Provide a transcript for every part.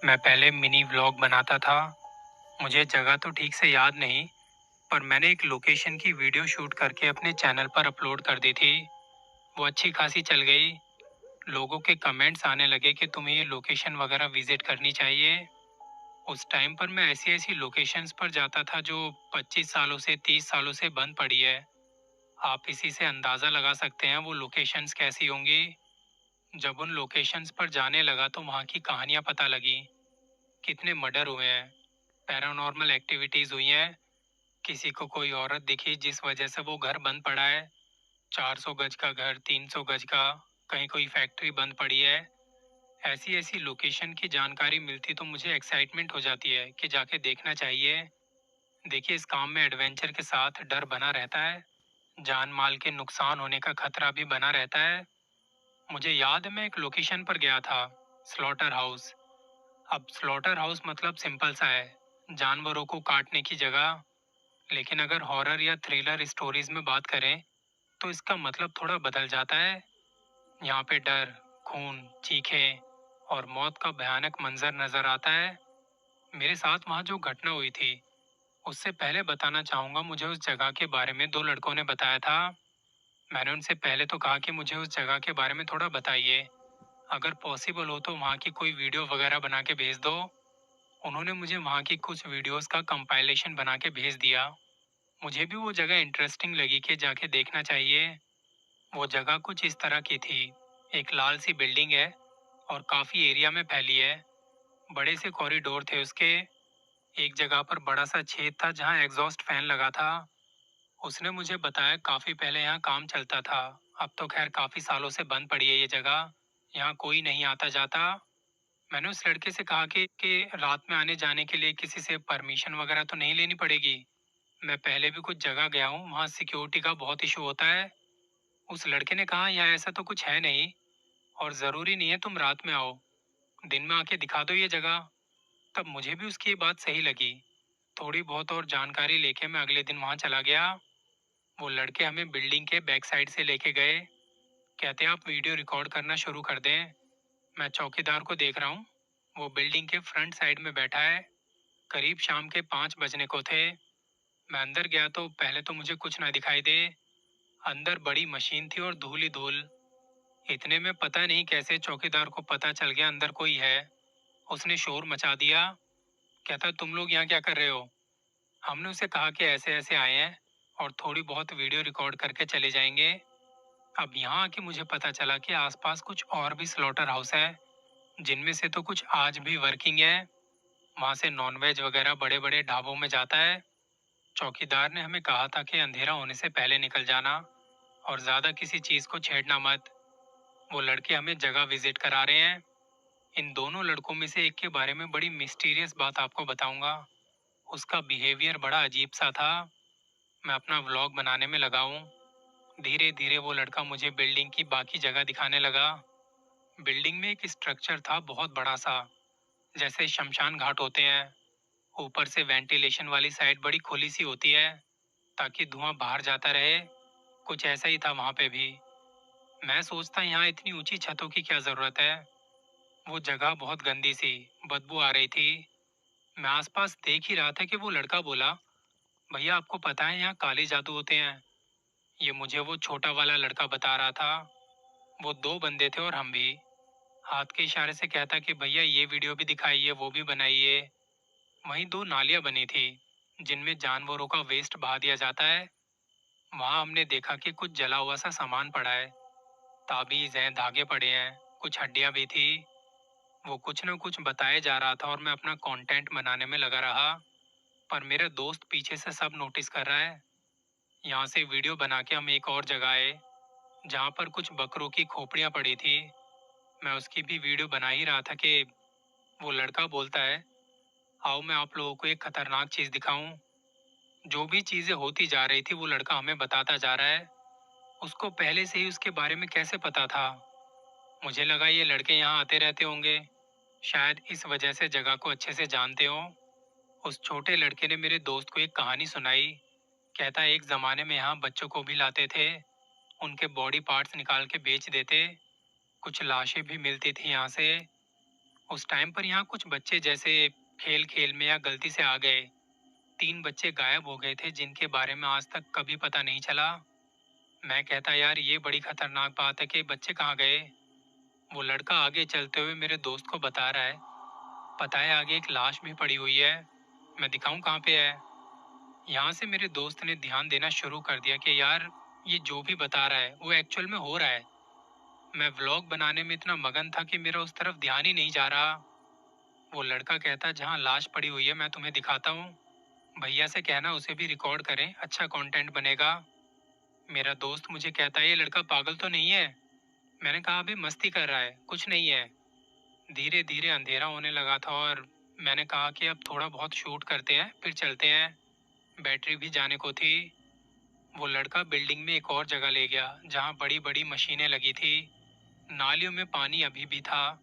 मैं पहले mini vlog बनाता था। मुझे जगह तो ठीक से याद नहीं, पर मैंने एक लोकेशन की वीडियो शूट करके अपने चैनल पर अपलोड कर दी थी। वो अच्छी खासी चल गई। लोगों के कमेंट्स आने लगे कि तुम्हें ये लोकेशन वगैरह विजिट करनी चाहिए। उस टाइम पर मैं ऐसी ऐसी लोकेशंस पर जाता था जो 25 सालों से 30 सालों से बंद पड़ी है। आप इसी से अंदाज़ा लगा सकते हैं वो लोकेशंस कैसी होंगी। जब उन लोकेशंस पर जाने लगा तो वहाँ की कहानियाँ पता लगी। कितने मर्डर हुए हैं, पैरानॉर्मल एक्टिविटीज हुई हैं, किसी को कोई औरत दिखी जिस वजह से वो घर बंद पड़ा है। 400 गज का घर, 300 गज का, कहीं कोई फैक्ट्री बंद पड़ी है। ऐसी ऐसी लोकेशन की जानकारी मिलती तो मुझे एक्साइटमेंट हो जाती है कि जाके देखना चाहिए। देखिए, इस काम में एडवेंचर के साथ डर बना रहता है। जान माल के नुकसान होने का खतरा भी बना रहता है। मुझे याद है मैं एक लोकेशन पर गया था, स्लॉटर हाउस। अब स्लॉटर हाउस मतलब सिंपल सा है, जानवरों को काटने की जगह। लेकिन अगर हॉरर या थ्रिलर स्टोरीज में बात करें तो इसका मतलब थोड़ा बदल जाता है। यहाँ पे डर, खून, चीखें और मौत का भयानक मंजर नजर आता है। मेरे साथ वहाँ जो घटना हुई थी उससे पहले बताना चाहूँगा, मुझे उस जगह के बारे में दो लड़कों ने बताया था। मैंने उनसे पहले तो कहा कि मुझे उस जगह के बारे में थोड़ा बताइए, अगर पॉसिबल हो तो वहाँ की कोई वीडियो वगैरह बना के भेज दो। उन्होंने मुझे वहाँ की कुछ वीडियोस का कंपाइलेशन बना के भेज दिया। मुझे भी वो जगह इंटरेस्टिंग लगी कि जाके देखना चाहिए। वो जगह कुछ इस तरह की थी। एक लाल सी बिल्डिंग है और काफ़ी एरिया में फैली है। बड़े से कॉरिडोर थे उसके। एक जगह पर बड़ा सा छेद था जहाँ एग्जॉस्ट फैन लगा था। उसने मुझे बताया काफ़ी पहले यहाँ काम चलता था। अब तो खैर काफ़ी सालों से बंद पड़ी है ये जगह। यहाँ कोई नहीं आता जाता। मैंने उस लड़के से कहा कि रात में आने जाने के लिए किसी से परमिशन वगैरह तो नहीं लेनी पड़ेगी। मैं पहले भी कुछ जगह गया हूँ, वहाँ सिक्योरिटी का बहुत इशू होता है। उस लड़के ने कहा यहाँ ऐसा तो कुछ है नहीं, और ज़रूरी नहीं है तुम रात में आओ, दिन में आके दिखा दो ये जगह। तब मुझे भी उसकी ये बात सही लगी। थोड़ी बहुत और जानकारी लेके मैं अगले दिन वहाँ चला गया। वो लड़के हमें बिल्डिंग के बैक साइड से लेके गए। कहते आप वीडियो रिकॉर्ड करना शुरू कर दें। मैं चौकीदार को देख रहा हूँ, वो बिल्डिंग के फ्रंट साइड में बैठा है। करीब शाम के 5 बजने को थे। मैं अंदर गया तो पहले तो मुझे कुछ ना दिखाई दे। अंदर बड़ी मशीन थी और धूल ही धूल। इतने में पता नहीं कैसे चौकीदार को पता चल गया अंदर कोई है। उसने शोर मचा दिया। कहता तुम लोग यहाँ क्या कर रहे हो। हमने उसे कहा कि ऐसे ऐसे आए हैं और थोड़ी बहुत वीडियो रिकॉर्ड करके चले जाएंगे। अब यहाँ आके मुझे पता चला कि आसपास कुछ और भी स्लॉटर हाउस है, जिनमें से तो कुछ आज भी वर्किंग है। वहाँ से नॉनवेज वगैरह बड़े बड़े ढाबों में जाता है। चौकीदार ने हमें कहा था कि अंधेरा होने से पहले निकल जाना और ज्यादा किसी चीज को छेड़ना मत। वो लड़के हमें जगह विजिट करा रहे हैं। इन दोनों लड़कों में से एक के बारे में बड़ी मिस्टीरियस बात आपको बताऊंगा। उसका बिहेवियर बड़ा अजीब सा था। मैं अपना व्लॉग बनाने में लगा हूँ। धीरे धीरे वो लड़का मुझे बिल्डिंग की बाकी जगह दिखाने लगा। बिल्डिंग में एक स्ट्रक्चर था बहुत बड़ा सा, जैसे शमशान घाट होते हैं। ऊपर से वेंटिलेशन वाली साइड बड़ी खुली सी होती है ताकि धुआं बाहर जाता रहे। कुछ ऐसा ही था वहां पे भी। मैं सोचता यहाँ इतनी ऊंची छतों की क्या जरूरत है। वो जगह बहुत गंदी सी, बदबू आ रही थी। मैं आसपास देख ही रहा था कि वो लड़का बोला, भैया आपको पता है यहाँ काले जादू होते हैं। ये मुझे वो छोटा वाला लड़का बता रहा था। वो दो बंदे थे और हम भी। हाथ के इशारे से कहता कि भैया ये वीडियो भी दिखाइए, वो भी बनाइए। वहीं दो नालियां बनी थी जिनमें जानवरों का वेस्ट बहा दिया जाता है। वहां हमने देखा कि कुछ जला हुआ सा सामान पड़ा है। ताबीज हैं, धागे पड़े हैं, कुछ हड्डियां भी थी। वो कुछ न कुछ बताए जा रहा था और मैं अपना कंटेंट बनाने में लगा रहा। पर मेरा दोस्त पीछे से सब नोटिस कर रहा है। यहाँ से वीडियो बना के हम एक और जगह आए जहाँ पर कुछ बकरों की खोपड़ियाँ पड़ी थी। मैं उसकी भी वीडियो बना ही रहा था कि वो लड़का बोलता है, आओ मैं आप लोगों को एक खतरनाक चीज़ दिखाऊं। जो भी चीज़ें होती जा रही थी वो लड़का हमें बताता जा रहा है। उसको पहले से ही उसके बारे में कैसे पता था। मुझे लगा ये लड़के यहाँ आते रहते होंगे, शायद इस वजह से जगह को अच्छे से जानते हो। उस छोटे लड़के ने मेरे दोस्त को एक कहानी सुनाई। कहता एक जमाने में यहाँ बच्चों को भी लाते थे, उनके बॉडी पार्ट्स निकाल के बेच देते। कुछ लाशें भी मिलती थी यहाँ से। उस टाइम पर यहाँ कुछ बच्चे जैसे खेल खेल में या गलती से आ गए। 3 बच्चे गायब हो गए थे जिनके बारे में आज तक कभी पता नहीं चला। मैं कहता यार ये बड़ी खतरनाक बात है कि बच्चे कहाँ गए। वो लड़का आगे चलते हुए मेरे दोस्त को बता रहा है, पता है आगे एक लाश भी पड़ी हुई है। मैं दिखाऊं कहाँ पे है। यहाँ से मेरे दोस्त ने ध्यान देना शुरू कर दिया कि यार ये जो भी बता रहा है वो एक्चुअल में हो रहा है। मैं व्लॉग बनाने में इतना मगन था कि मेरा उस तरफ ध्यान ही नहीं जा रहा। वो लड़का कहता जहाँ लाश पड़ी हुई है मैं तुम्हें दिखाता हूँ, भैया से कहना उसे भी रिकॉर्ड करें, अच्छा कंटेंट बनेगा। मेरा दोस्त मुझे कहता है ये लड़का पागल तो नहीं है। मैंने कहा अभी मस्ती कर रहा है, कुछ नहीं है। धीरे धीरे अंधेरा होने लगा था और मैंने कहा कि अब थोड़ा बहुत शूट करते हैं फिर चलते हैं। बैटरी भी जाने को थी। वो लड़का बिल्डिंग में एक और जगह ले गया जहाँ बड़ी बड़ी मशीनें लगी थी। नालियों में पानी अभी भी था,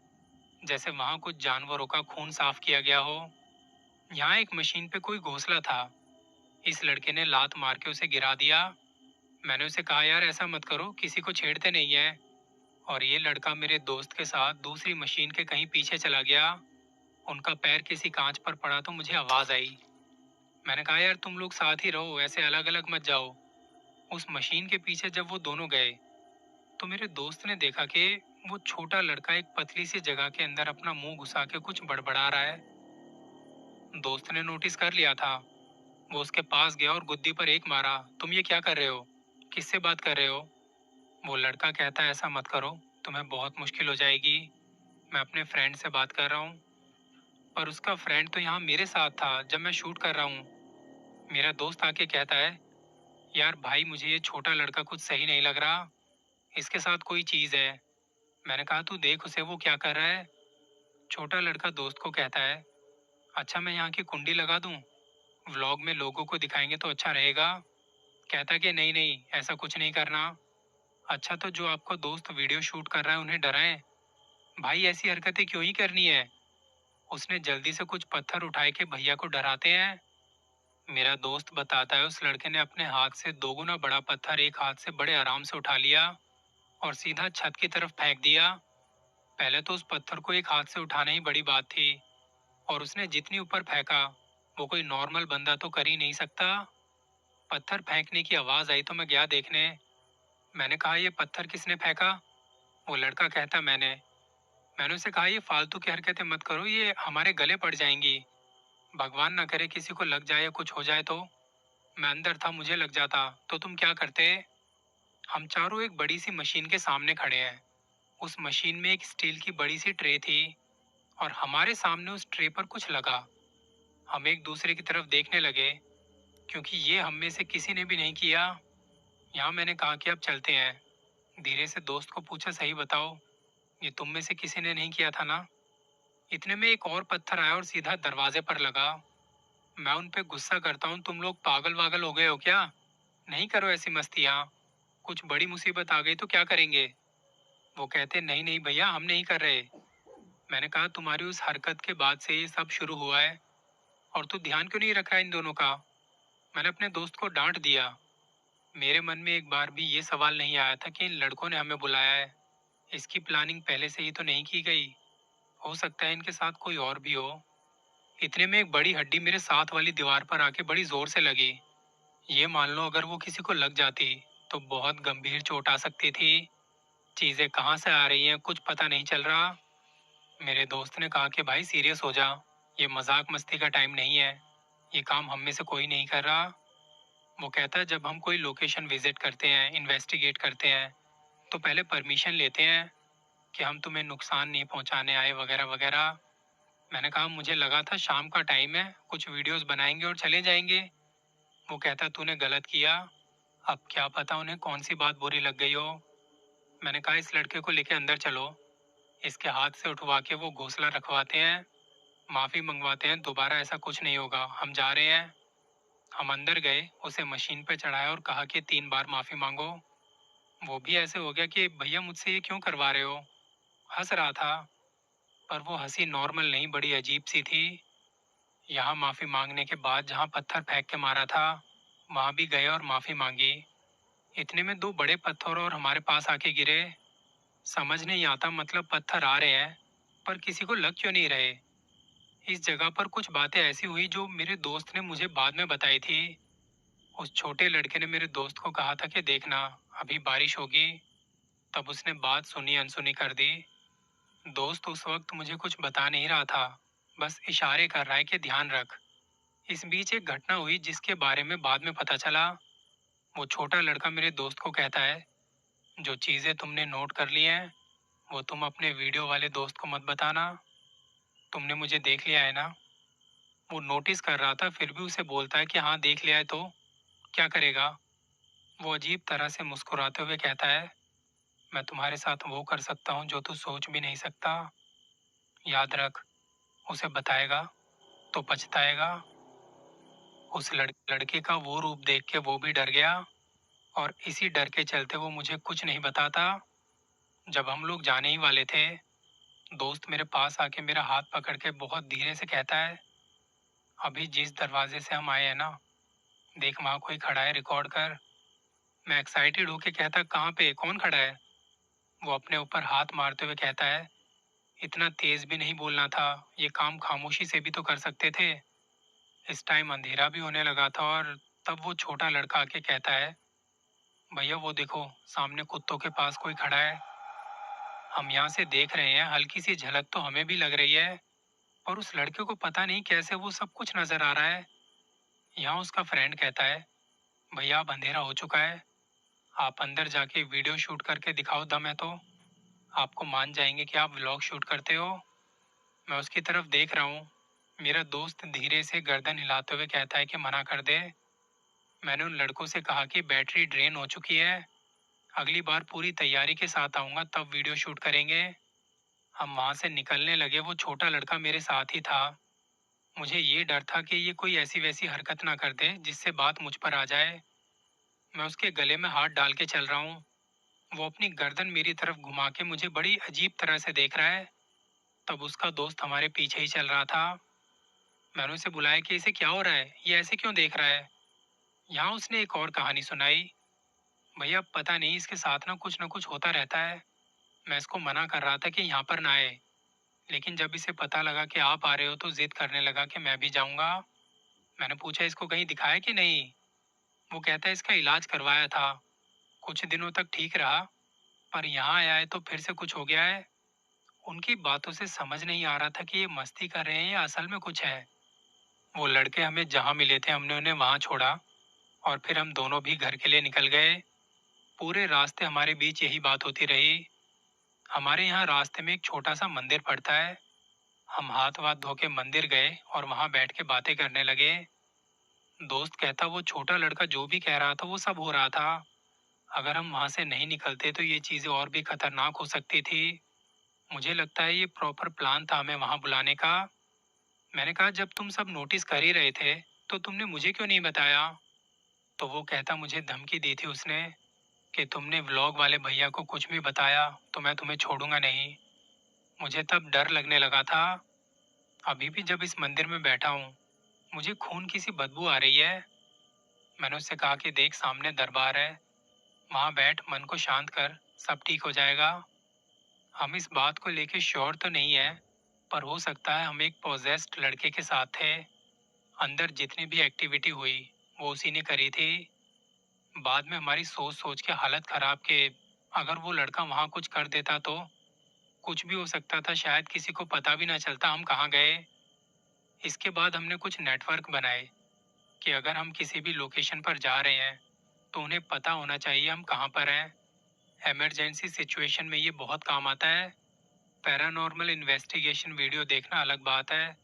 जैसे वहां कुछ जानवरों का खून साफ किया गया हो। यहाँ एक मशीन पे कोई घोंसला था। इस लड़के ने लात मार के उसे गिरा दिया। मैंने उसे कहा यार ऐसा मत करो, किसी को छेड़ते नहीं है। और ये लड़का मेरे दोस्त के साथ दूसरी मशीन के कहीं पीछे चला गया। उनका पैर किसी कांच पर पड़ा तो मुझे आवाज आई। मैंने कहा यार तुम लोग साथ ही रहो, ऐसे अलग अलग मत जाओ। उस मशीन के पीछे जब वो दोनों गए तो मेरे दोस्त ने देखा कि वो छोटा लड़का एक पतली सी जगह के अंदर अपना मुंह घुसा के कुछ बड़बड़ा रहा है। दोस्त ने नोटिस कर लिया था। वो उसके पास गया और गुद्दी पर एक मारा, तुम ये क्या कर रहे हो, किससे बात कर रहे हो। वो लड़का कहता है ऐसा मत करो, तुम्हें बहुत मुश्किल हो जाएगी, मैं अपने फ्रेंड से बात कर रहा हूँ। पर उसका फ्रेंड तो यहाँ मेरे साथ था जब मैं शूट कर रहा हूँ। मेरा दोस्त आके कहता है यार भाई मुझे ये छोटा लड़का कुछ सही नहीं लग रहा, इसके साथ कोई चीज है। मैंने कहा तू देख उसे, वो क्या कर रहा है। छोटा लड़का दोस्त को कहता है अच्छा मैं यहाँ की कुंडी लगा दूँ, व्लॉग में लोगों को दिखाएंगे तो अच्छा रहेगा। कहता कि नहीं नहीं ऐसा कुछ नहीं करना। अच्छा तो जो आपका दोस्त वीडियो शूट कर रहा है उन्हें डराएं, भाई ऐसी हरकतें क्यों ही करनी है। उसने जल्दी से कुछ पत्थर उठाए के भैया को डराते हैं। मेरा दोस्त बताता है उस लड़के ने अपने हाथ से दोगुना बड़ा पत्थर एक हाथ से बड़े आराम से उठा लिया और सीधा छत की तरफ फेंक दिया। पहले तो उस पत्थर को एक हाथ से उठाना ही बड़ी बात थी, और उसने जितनी ऊपर फेंका वो कोई नॉर्मल बंदा तो कर ही नहीं सकता। पत्थर फेंकने की आवाज आई तो मैं गया देखने। मैंने कहा ये पत्थर किसने फेंका। वो लड़का कहता मैंने उसे कहा ये फालतू की हरकतें मत करो, ये हमारे गले पड़ जाएंगी, भगवान ना करे किसी को लग जाए या कुछ हो जाए तो। मैं अंदर था, मुझे लग जाता तो तुम क्या करते। हम चारों एक बड़ी सी मशीन के सामने खड़े हैं। उस मशीन में एक स्टील की बड़ी सी ट्रे थी और हमारे सामने उस ट्रे पर कुछ लगा। हम एक दूसरे की तरफ देखने लगे क्योंकि ये हम में से किसी ने भी नहीं किया। यहाँ मैंने कहा कि अब चलते हैं। धीरे से दोस्त को पूछा सही बताओ, ये तुम में से किसी ने नहीं किया था ना। इतने में एक और पत्थर आया और सीधा दरवाजे पर लगा। मैं उन पे गुस्सा करता हूँ, तुम लोग पागल वागल हो गए हो क्या, नहीं करो ऐसी मस्तियाँ, कुछ बड़ी मुसीबत आ गई तो क्या करेंगे। वो कहते नहीं नहीं भैया हम नहीं कर रहे। मैंने कहा तुम्हारी उस हरकत के बाद से ये सब शुरू हुआ है और तू ध्यान क्यों नहीं रखा इन दोनों का। मैंने अपने दोस्त को डांट दिया। मेरे मन में एक बार भी ये सवाल नहीं आया था कि इन लड़कों ने हमें बुलाया है। इसकी प्लानिंग पहले से ही तो नहीं की गई, हो सकता है इनके साथ कोई और भी हो। इतने में एक बड़ी हड्डी मेरे साथ वाली दीवार पर आके बड़ी जोर से लगी। ये मान लो अगर वो किसी को लग जाती तो बहुत गंभीर चोट आ सकती थी। चीजें कहाँ से आ रही हैं कुछ पता नहीं चल रहा। मेरे दोस्त ने कहा कि भाई सीरियस हो जा, ये मजाक मस्ती का टाइम नहीं है, ये काम हम में से कोई नहीं कर रहा। वो कहता है जब हम कोई लोकेशन विजिट करते हैं, इन्वेस्टिगेट करते हैं, तो पहले परमिशन लेते हैं कि हम तुम्हें नुकसान नहीं पहुंचाने आए वगैरह वगैरह। मैंने कहा मुझे लगा था शाम का टाइम है, कुछ वीडियोस बनाएंगे और चले जाएंगे। वो कहता तूने गलत किया, अब क्या पता उन्हें कौन सी बात बुरी लग गई हो। मैंने कहा इस लड़के को लेके अंदर चलो, इसके हाथ से उठवा के वो घोंसला रखवाते हैं, माफी मंगवाते हैं, दोबारा ऐसा कुछ नहीं होगा, हम जा रहे हैं। हम अंदर गए, उसे मशीन पे चढ़ाया और कहा कि 3 बार माफी मांगो। वो भी ऐसे हो गया कि भैया मुझसे ये क्यों करवा रहे हो। हंस रहा था, पर वो हंसी नॉर्मल नहीं, बड़ी अजीब सी थी। यहाँ माफी मांगने के बाद जहाँ पत्थर फेंक के मारा था वहां भी गए और माफी मांगी। इतने में 2 बड़े पत्थर और हमारे पास आके गिरे। समझ नहीं आता, मतलब पत्थर आ रहे हैं पर किसी को लग क्यों नहीं रहे? इस जगह पर कुछ बातें ऐसी हुई जो मेरे दोस्त ने मुझे बाद में बताई थी। उस छोटे लड़के ने मेरे दोस्त को कहा था कि देखना, अभी बारिश होगी। तब उसने बात सुनी अनसुनी कर दी। दोस्त उस वक्त मुझे कुछ बता नहीं रहा था, बस इशारे कर रहा है कि ध्यान रख। इस बीच एक घटना हुई जिसके बारे में बाद में पता चला। वो छोटा लड़का मेरे दोस्त को कहता है, जो चीजें तुमने नोट कर ली हैं वो तुम अपने वीडियो वाले दोस्त को मत बताना। तुमने मुझे देख लिया है ना? वो नोटिस कर रहा था फिर भी उसे बोलता है कि हाँ देख लिया है तो क्या करेगा? वो अजीब तरह से मुस्कुराते हुए कहता है, मैं तुम्हारे साथ वो कर सकता हूँ जो तू सोच भी नहीं सकता। याद रख, उसे बताएगा तो पछताएगा। उस लड़के का वो रूप देख के वो भी डर गया, और इसी डर के चलते वो मुझे कुछ नहीं बताता। जब हम लोग जाने ही वाले थे, दोस्त मेरे पास आके मेरा हाथ पकड़ के बहुत धीरे से कहता है, अभी जिस दरवाजे से हम आए हैं ना, देख वहाँ कोई खड़ा है, रिकॉर्ड कर। मैं एक्साइटेड होके कहता, कहाँ पे, कौन खड़ा है? वो अपने ऊपर हाथ मारते हुए कहता है, इतना तेज भी नहीं बोलना था, ये काम खामोशी से भी तो कर सकते थे। इस टाइम अंधेरा भी होने लगा था, और तब वो छोटा लड़का आके कहता है, भैया वो देखो, सामने कुत्तों के पास कोई खड़ा है। हम यहाँ से देख रहे हैं, हल्की सी झलक तो हमें भी लग रही है, और उस लड़के को पता नहीं कैसे वो सब कुछ नजर आ रहा है। यहाँ उसका फ्रेंड कहता है, भैया अब अंधेरा हो चुका है, आप अंदर जाके वीडियो शूट करके दिखाओ, दम है तो आपको मान जाएंगे कि आप व्लॉग शूट करते हो। मैं उसकी तरफ देख रहा हूँ। मेरा दोस्त धीरे से गर्दन हिलाते हुए कहता है कि मना कर दे। मैंने उन लड़कों से कहा कि बैटरी ड्रेन हो चुकी है, अगली बार पूरी तैयारी के साथ आऊँगा तब वीडियो शूट करेंगे। हम वहाँ से निकलने लगे, वो छोटा लड़का मेरे साथ ही था। मुझे ये डर था कि ये कोई ऐसी वैसी हरकत ना कर दे जिससे बात मुझ पर आ जाए। मैं उसके गले में हाथ डाल के चल रहा हूँ। वो अपनी गर्दन मेरी तरफ घुमा के मुझे बड़ी अजीब तरह से देख रहा है। तब उसका दोस्त हमारे पीछे ही चल रहा था। मैंने उसे बुलाया कि इसे क्या हो रहा है, ये ऐसे क्यों देख रहा है? यहाँ उसने एक और कहानी सुनाई। भैया पता नहीं इसके साथ ना कुछ होता रहता है। मैं इसको मना कर रहा था कि यहाँ पर ना आए, लेकिन जब इसे पता लगा कि आप आ रहे हो तो जिद करने लगा कि मैं भी जाऊंगा। मैंने पूछा, इसको कहीं दिखाया कि नहीं? वो कहता है, इसका इलाज करवाया था, कुछ दिनों तक ठीक रहा, पर यहाँ आया है तो फिर से कुछ हो गया है। उनकी बातों से समझ नहीं आ रहा था कि ये मस्ती कर रहे हैं या असल में कुछ है। वो लड़के हमें जहाँ मिले थे हमने उन्हें वहाँ छोड़ा, और फिर हम दोनों भी घर के लिए निकल गए। पूरे रास्ते हमारे बीच यही बात होती रही। हमारे यहाँ रास्ते में एक छोटा सा मंदिर पड़ता है। हम हाथ वाथ धो के मंदिर गए और वहाँ बैठ के बातें करने लगे। दोस्त कहता, वो छोटा लड़का जो भी कह रहा था वो सब हो रहा था। अगर हम वहाँ से नहीं निकलते तो ये चीज़ें और भी खतरनाक हो सकती थी। मुझे लगता है ये प्रॉपर प्लान था हमें वहाँ बुलाने का। मैंने कहा, जब तुम सब नोटिस कर ही रहे थे तो तुमने मुझे क्यों नहीं बताया? तो वो कहता, मुझे धमकी दी थी उसने कि तुमने व्लॉग वाले भैया को कुछ भी बताया तो मैं तुम्हें छोड़ूंगा नहीं। मुझे तब डर लगने लगा था। अभी भी जब इस मंदिर में बैठा हूँ मुझे खून की सी बदबू आ रही है। मैंने उससे कहा कि देख, सामने दरबार है, वहाँ बैठ, मन को शांत कर, सब ठीक हो जाएगा। हम इस बात को लेके श्योर तो नहीं है, पर हो सकता है हम एक पोजेस्ड लड़के के साथ थे। अंदर जितनी भी एक्टिविटी हुई वो उसी ने करी थी। बाद में हमारी सोच सोच के हालत खराब के अगर वो लड़का वहाँ कुछ कर देता तो कुछ भी हो सकता था, शायद किसी को पता भी ना चलता हम कहाँ गए। इसके बाद हमने कुछ नेटवर्क बनाए कि अगर हम किसी भी लोकेशन पर जा रहे हैं तो उन्हें पता होना चाहिए हम कहाँ पर हैं। इमरजेंसी सिचुएशन में ये बहुत काम आता है। पैरानॉर्मल इन्वेस्टिगेशन वीडियो देखना अलग बात है,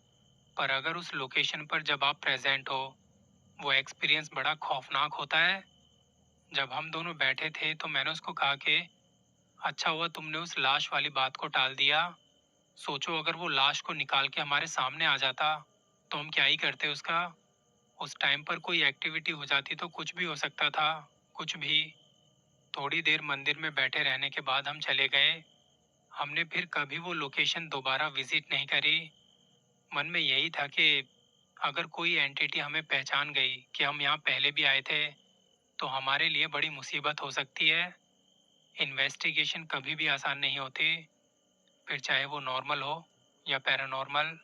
पर अगर उस लोकेशन पर जब आप प्रेजेंट हो, वो एक्सपीरियंस बड़ा खौफनाक होता है। जब हम दोनों बैठे थे तो मैंने उसको कहा कि अच्छा हुआ तुमने उस लाश वाली बात को टाल दिया। सोचो अगर वो लाश को निकाल के हमारे सामने आ जाता तो हम क्या ही करते उसका। उस टाइम पर कोई एक्टिविटी हो जाती तो कुछ भी हो सकता था, कुछ भी। थोड़ी देर मंदिर में बैठे रहने के बाद हम चले गए। हमने फिर कभी वो लोकेशन दोबारा विजिट नहीं करी। मन में यही था कि अगर कोई एंटिटी हमें पहचान गई कि हम यहाँ पहले भी आए थे तो हमारे लिए बड़ी मुसीबत हो सकती है। इन्वेस्टिगेशन कभी भी आसान नहीं होती, फिर चाहे वो नॉर्मल हो या पैरानॉर्मल